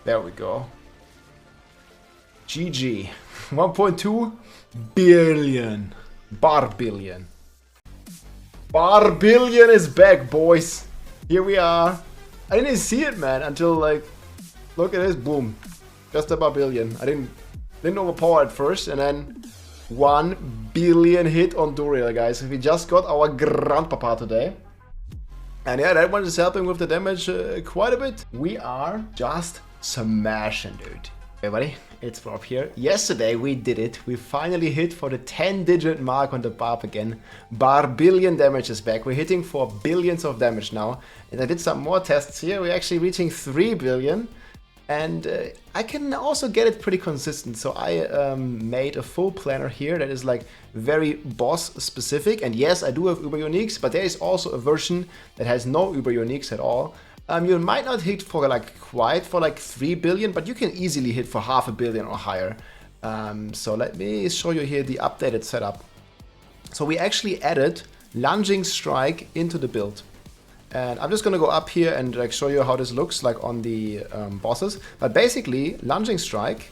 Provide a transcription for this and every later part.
There we go. GG. 1.2 billion. Barbarian. Barbarian is back, boys. Here we are. I didn't see it, man, until like, look at this, boom. Just a Barbarian. I didn't overpower at first, and then 1 billion hit on Duriel, guys. We just got our grandpapa today. And yeah, that one is helping with the damage quite a bit. We are just smashing, dude. Hey buddy, it's Rob here. Yesterday we did it. We finally hit for the 10-digit mark on the Barb again. Barbarian damage is back. We're hitting for billions of damage now. And I did some more tests here. We're actually reaching 3 billion. And I can also get it pretty consistent. So I made a full planner here that is like very boss specific. And yes, I do have Uber Uniques, but there is also a version that has no Uber Uniques at all. You might not hit for quite 3 billion, but you can easily hit for 500 million or higher. So let me show you here the updated setup. So we actually added Lunging Strike into the build. And I'm just gonna go up here and like show you how this looks like on the bosses. But basically, Lunging Strike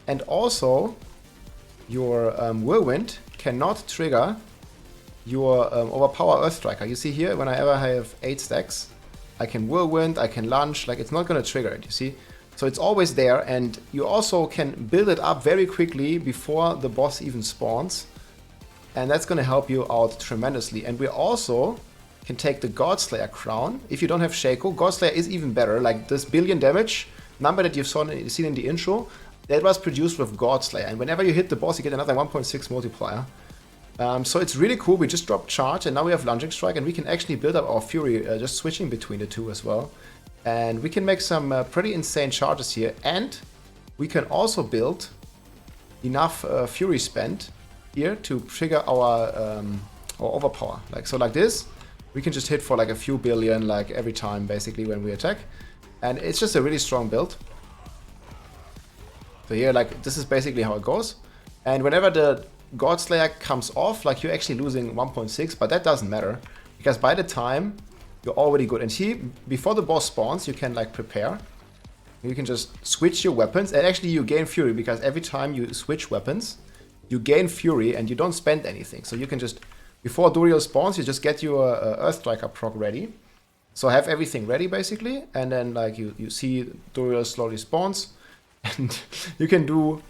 and also your Whirlwind cannot trigger your Overpower Earth Striker. You see here, whenever I have 8 stacks, I can Whirlwind, I can Lunge, like it's not gonna trigger it, you see? So it's always there, and you also can build it up very quickly before the boss even spawns. And that's gonna help you out tremendously. And we also can take the Godslayer crown. If you don't have Shaco, Godslayer is even better. Like this billion damage number that you've seen in the intro, that was produced with Godslayer. And whenever you hit the boss, you get another 1.6 multiplier. So it's really cool. We just dropped Charge, and now we have Lunging Strike, and we can actually build up our Fury, just switching between the two as well. And we can make some pretty insane charges here. And we can also build enough Fury spent here to trigger our Overpower. Like this. We can just hit for like a few billion like every time basically when we attack. And it's just a really strong build. So here, like, this is basically how it goes. And whenever the Godslayer comes off, like, you're actually losing 1.6, but that doesn't matter. Because by the time, you're already good. And here, before the boss spawns, you can like prepare. You can just switch your weapons. And actually you gain Fury, because every time you switch weapons, you gain Fury and you don't spend anything. So you can just, before Duriel spawns, you just get your Earth Striker proc ready. So have everything ready basically, and then like you see Duriel slowly spawns, and you can do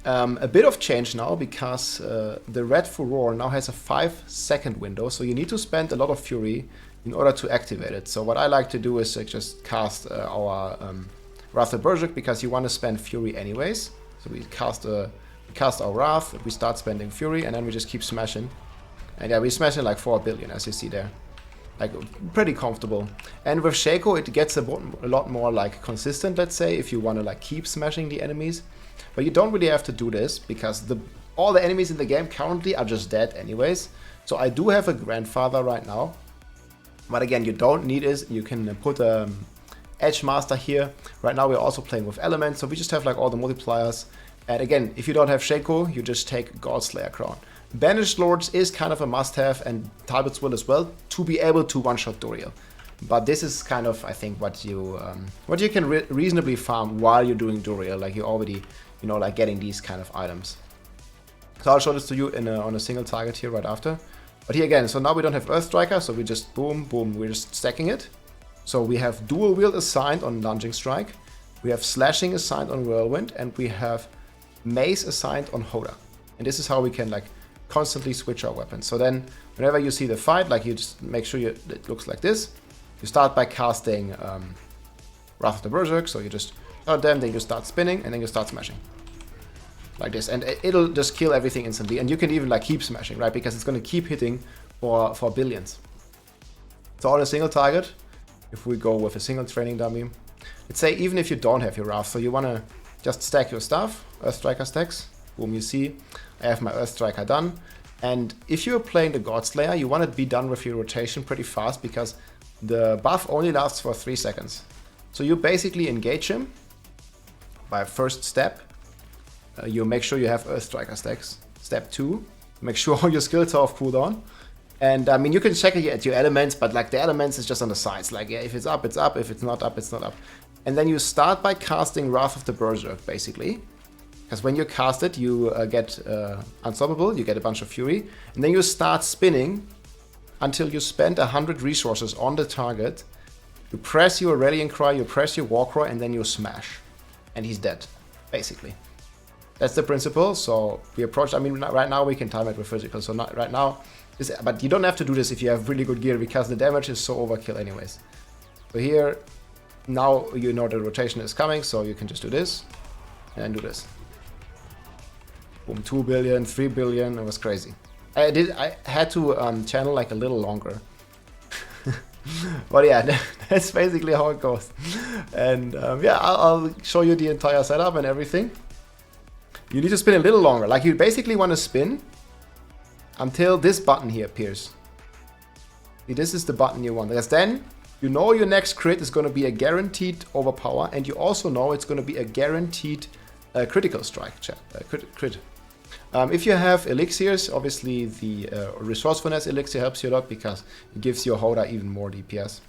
a bit of change now, because the Red Furor now has a 5-second window, so you need to spend a lot of Fury in order to activate it. So what I like to do is just cast our Wrath of Berserk, because you want to spend Fury anyways. So we cast our Wrath, we start spending Fury, and then we just keep smashing. And yeah, we smash in like 4 billion, as you see there. Like, pretty comfortable. And with Shaco, it gets a lot more like consistent, let's say, if you want to like keep smashing the enemies. But you don't really have to do this, because all the enemies in the game currently are just dead anyways. So I do have a Grandfather right now. But again, you don't need it. You can put Edge Master here. Right now we're also playing with Elements, so we just have like all the multipliers. And again, if you don't have Shaco, you just take Godslayer Crown. Banished Lords is kind of a must-have, and Talbot's Will as well, to be able to one-shot Duriel. But this is kind of, I think, what you can reasonably farm while you're doing Duriel. Like, you're already, you know, like getting these kind of items. So I'll show this to you on a single target here right after. But here again, so now we don't have Earth Striker, so we just boom, boom, we're just stacking it. So we have Dual Wield assigned on Lunging Strike, we have Slashing assigned on Whirlwind, and we have Mace assigned on HotA. And this is how we can like constantly switch our weapons. So then whenever you see the fight, like, you just make sure it looks like this. You start by casting Wrath of the Berserk, so you just start them, then you start spinning, and then you start smashing. Like this, and it'll just kill everything instantly, and you can even like keep smashing, right? Because it's gonna keep hitting for billions. So on a single target, if we go with a single training dummy, let's say even if you don't have your Wrath, so you wanna just stack your stuff, Earth Striker stacks, boom, you see, I have my Earth Striker done. And if you're playing the Godslayer, you want to be done with your rotation pretty fast, because the buff only lasts for 3 seconds. So you basically engage him by first step. You make sure you have Earth Striker stacks. Step 2, make sure all your skills are off cooldown. And I mean, you can check it at your elements, but like the elements is just on the sides. Like, yeah, if it's up, it's up. If it's not up, it's not up. And then you start by casting Wrath of the Berserk, basically. Because when you cast it, you get unstoppable, you get a bunch of fury. And then you start spinning until you spend 100 resources on the target. You press your Rallying Cry, you press your War Cry, and then you smash. And he's dead, basically. That's the principle. So we approach, I mean, right now we can time it with physical. So not right now, but you don't have to do this if you have really good gear, because the damage is so overkill anyways. So here, now you know the rotation is coming, so you can just do this and do this. Boom, 2 billion, 3 billion, it was crazy. I had to channel like a little longer. But yeah, that's basically how it goes. And yeah, I'll show you the entire setup and everything. You need to spin a little longer. Like you basically want to spin until this button here appears. See, this is the button you want. Because then you know your next crit is going to be a guaranteed overpower, and you also know it's going to be a guaranteed critical strike crit. If you have elixirs, obviously the resourcefulness elixir helps you a lot because it gives your HotA even more DPS.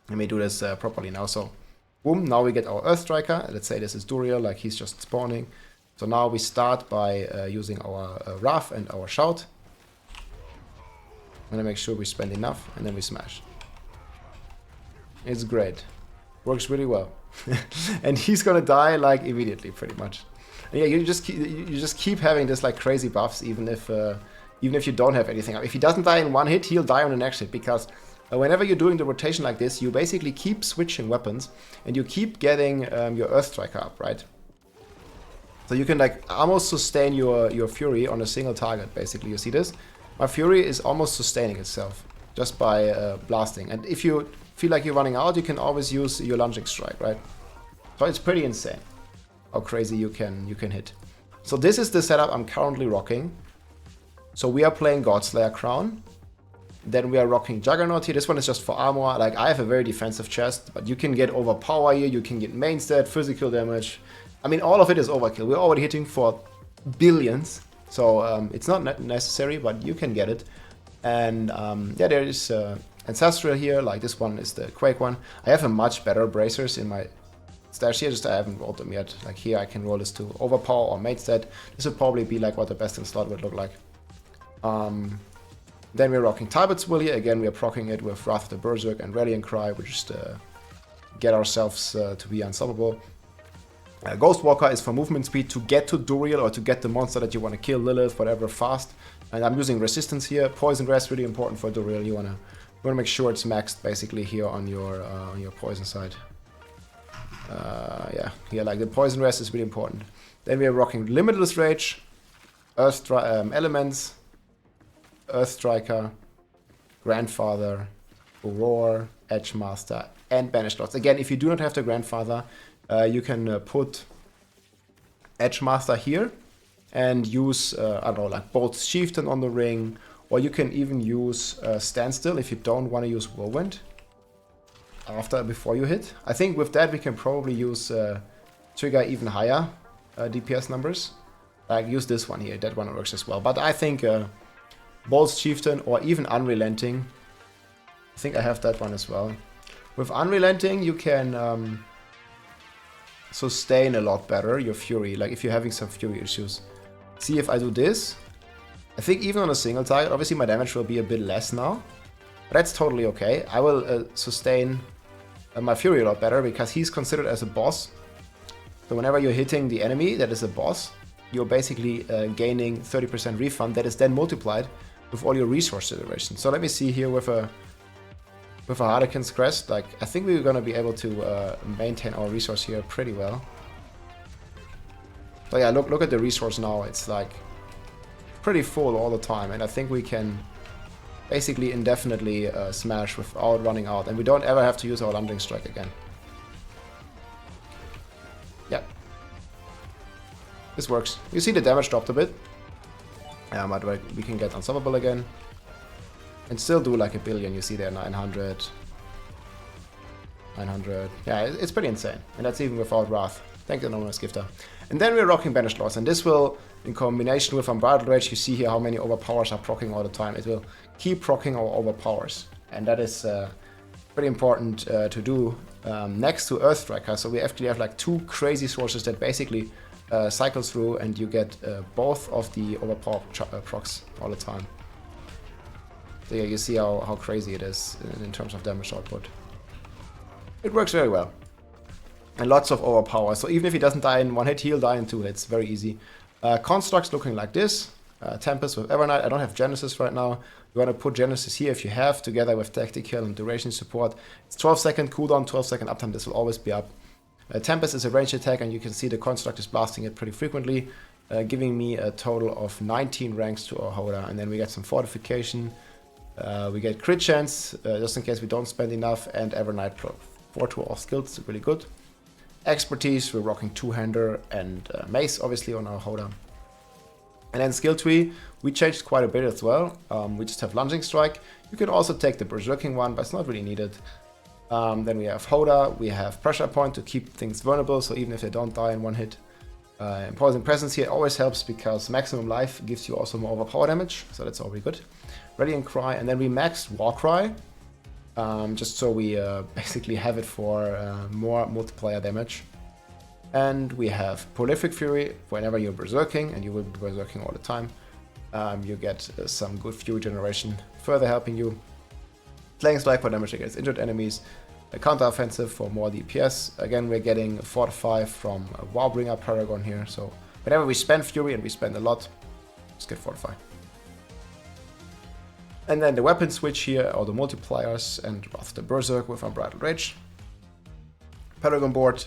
Let me do this properly now. So, boom, now we get our Earth Striker. Let's say this is Duriel, like he's just spawning. So now we start by using our Wrath and our Shout. I'm gonna make sure we spend enough, and then we smash. It's great. Works really well. And he's gonna die like immediately, pretty much. And yeah, you just keep having this like crazy buffs, even if you don't have anything. If he doesn't die in one hit, he'll die on the next hit, because whenever you're doing the rotation like this, you basically keep switching weapons, and you keep getting your Earth Striker up, right? So you can like almost sustain your Fury on a single target, basically. You see this? My Fury is almost sustaining itself just by blasting. And if you feel like you're running out, you can always use your Lunging Strike, right? So it's pretty insane how crazy you can hit. So this is the setup I'm currently rocking. So we are playing Godslayer Crown. Then we are rocking Juggernaut here. This one is just for armor. Like, I have a very defensive chest, but you can get overpower here. You can get main stat, physical damage. I mean, all of it is overkill. We're already hitting for billions. So it's not necessary, but you can get it. And yeah, there is Ancestral here. Like, this one is the Quake one. I have a much better bracers in my stash here, just I haven't rolled them yet. Like here I can roll this to overpower or mate stat. This would probably be like what the best in slot would look like. Then we're rocking Talbot's Will here. Again, we are proccing it with Wrath of the Berserk and Rallying Cry. We just get ourselves to be unstoppable. Ghostwalker is for movement speed to get to Duriel or to get the monster that you want to kill, Lilith, whatever, fast. And I'm using resistance here. Poison Rest really important for Duriel. You wanna make sure it's maxed basically here on your poison side. Yeah, here like the Poison Rest is really important. Then we are rocking Limitless Rage, Elements, Earth Striker, Grandfather, Roar, Edgemaster, and Banished Lords. Again, if you do not have the Grandfather, you can put Edgemaster here and use, I don't know, like Bolt's Chieftain on the ring, or you can even use Standstill if you don't want to use Whirlwind before you hit. I think with that we can probably use trigger even higher DPS numbers. Like use this one here, that one works as well. But I think Bolt's Chieftain or even Unrelenting, I think I have that one as well. With Unrelenting you can sustain a lot better your Fury, like if you're having some Fury issues. See, if I do this, I think even on a single target, obviously my damage will be a bit less now, but that's totally okay. I will sustain my Fury a lot better because he's considered as a boss. So whenever you're hitting the enemy that is a boss, you're basically gaining 30% refund that is then multiplied with all your resource generation. So let me see here with a Harlequin's Crest, like I think we're gonna be able to maintain our resource here pretty well. So yeah, look at the resource now. It's like pretty full all the time, and I think we can basically indefinitely smash without running out, and we don't ever have to use our Lunging Strike again. Yeah, this works. You see the damage dropped a bit. But we can get unstoppable again. And still do like a billion, you see there, 900. 900. Yeah, it's pretty insane. And that's even without Wrath. Thank you, Anonymous Gifter. And then we're rocking Banished Lords. And this will, in combination with Unbridled Rage, you see here how many overpowers are proccing all the time. It will keep proccing our overpowers. And that is pretty important to do next to Earth Striker. So we actually have like two crazy sources that basically cycle through, and you get both of the overpower procs all the time. So yeah, you see how crazy it is in terms of damage output. It works very well. And lots of overpower. So even if he doesn't die in one hit, he'll die in two hits. Very easy. Constructs looking like this. Tempest with Evernight. I don't have Genesis right now. You want to put Genesis here if you have, together with Tactical and Duration support. It's 12-second cooldown, 12-second uptime. This will always be up. Tempest is a ranged attack, and you can see the Construct is blasting it pretty frequently, giving me a total of 19 ranks to our HotA. And then we get some Fortification. We get crit chance, just in case we don't spend enough, and Evernight 4 to all skills, really good. Expertise, we're rocking two-hander and mace, obviously, on our HotA. And then skill tree, we changed quite a bit as well. We just have lunging strike. You can also take the berserking one, but it's not really needed. Then we have HotA, we have pressure point to keep things vulnerable, so even if they don't die in one hit. Imposing presence here always helps because maximum life gives you also more overpower damage, so that's already good. Radiant Cry, and then we maxed Warcry, just so we basically have it for more multiplier damage. And we have Prolific Fury. Whenever you're berserking, and you will be berserking all the time, you get some good fury generation, further helping you. Flaying Strike for damage against injured enemies. A counter offensive for more DPS. Again, we're getting 4-5 from Wowbringer Paragon here, so whenever we spend Fury, and we spend a lot, just get 4-5. And then the weapon switch here, or the multipliers, and Wrath the Berserk with Unbridled Rage. Paragon board.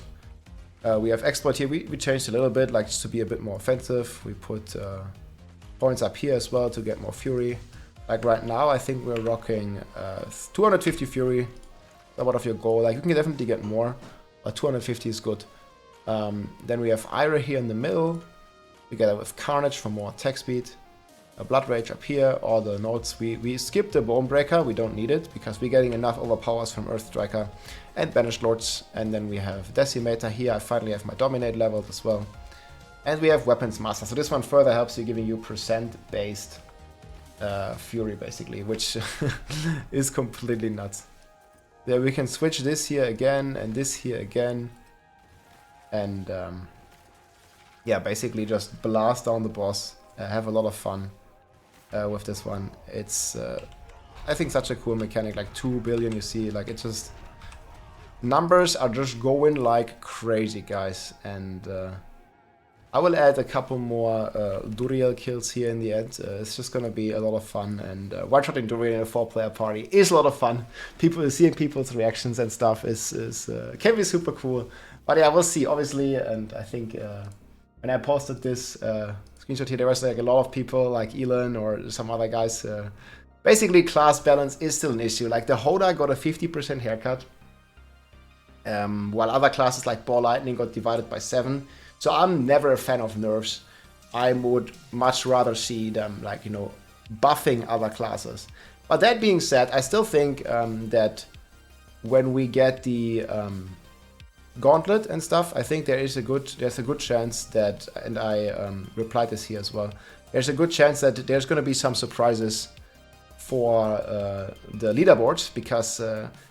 We have exploit here. We changed a little bit, like just to be a bit more offensive. We put points up here as well to get more fury. Like right now, I think we're rocking 250 fury. That's what of your goal. Like you can definitely get more, but 250 is good. Then we have Ira here in the middle, together with Carnage for more attack speed. A Blood Rage up here. All the notes. We skipped the Bonebreaker. We don't need it because we're getting enough overpowers from Earth Striker and Banished Lords. And then we have Decimator here. I finally have my Dominate leveled as well. And we have Weapons Master. So this one further helps you, giving you percent-based Fury, basically, which is completely nuts. There we can switch this here again and this here again. And yeah, basically just blast down the boss. Have a lot of fun with this one. It's I think such a cool mechanic, like 2 billion, you see, like it's just numbers are just going like crazy, guys. And I will add a couple more Duriel kills here in the end. It's just gonna be a lot of fun, and one-shotting Duriel in a 4-player party is a lot of fun. Seeing people's reactions and stuff is can be super cool. But yeah, we'll see, obviously. And I think when I posted this screenshot here, there was like a lot of people, like Elon or some other guys. Basically, class balance is still an issue. Like the HotA got a 50% haircut, while other classes like Ball Lightning got divided by 7. So I'm never a fan of nerfs. I would much rather see them, like, you know, buffing other classes. But that being said, I still think that when we get the gauntlet and stuff, I think there's a good chance that, and I replied this here as well, there's a good chance that there's going to be some surprises for the leaderboards, because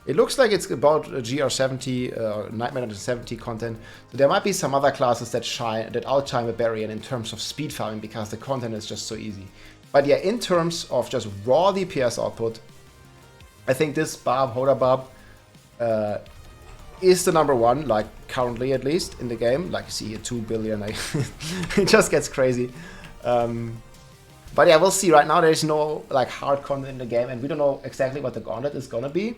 it looks like it's about GR70, Night Manager 70 content. So there might be some other classes that outshine Barbarian in terms of speed farming, because the content is just so easy. But yeah, in terms of just raw DPS output, I think this Barb, HotA Barb, is the number one, like currently at least, in the game. Like you see here, 2 billion, like, it just gets crazy. But yeah, we'll see. Right now there's no like hard content in the game, and we don't know exactly what the gauntlet is gonna be.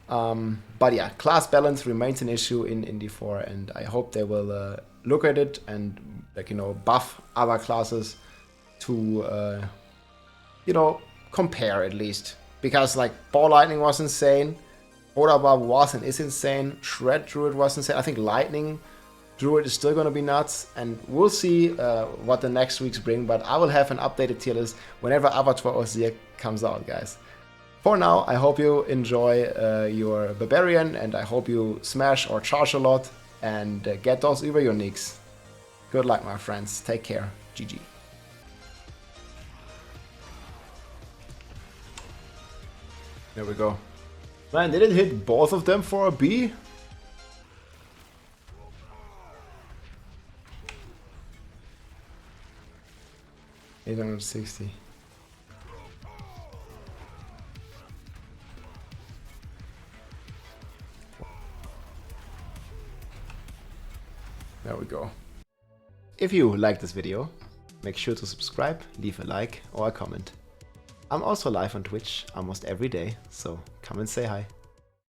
But yeah, class balance remains an issue in Indy 4, and I hope they will look at it and, like, you know, buff other classes to you know, compare at least. Because like Ball Lightning was insane, HotA Barb was and is insane, Shred Druid was insane. I think Lightning Druid is still going to be nuts, and we'll see what the next weeks bring, but I will have an updated tier list whenever Avatar Osier comes out, guys. For now, I hope you enjoy your Barbarian, and I hope you smash or charge a lot, and get those Uber Uniques. Good luck, my friends. Take care. GG. There we go. Man, did it hit both of them for a B? 860. There we go. If you like this video, make sure to subscribe, leave a like or a comment. I'm also live on Twitch almost every day, so come and say hi.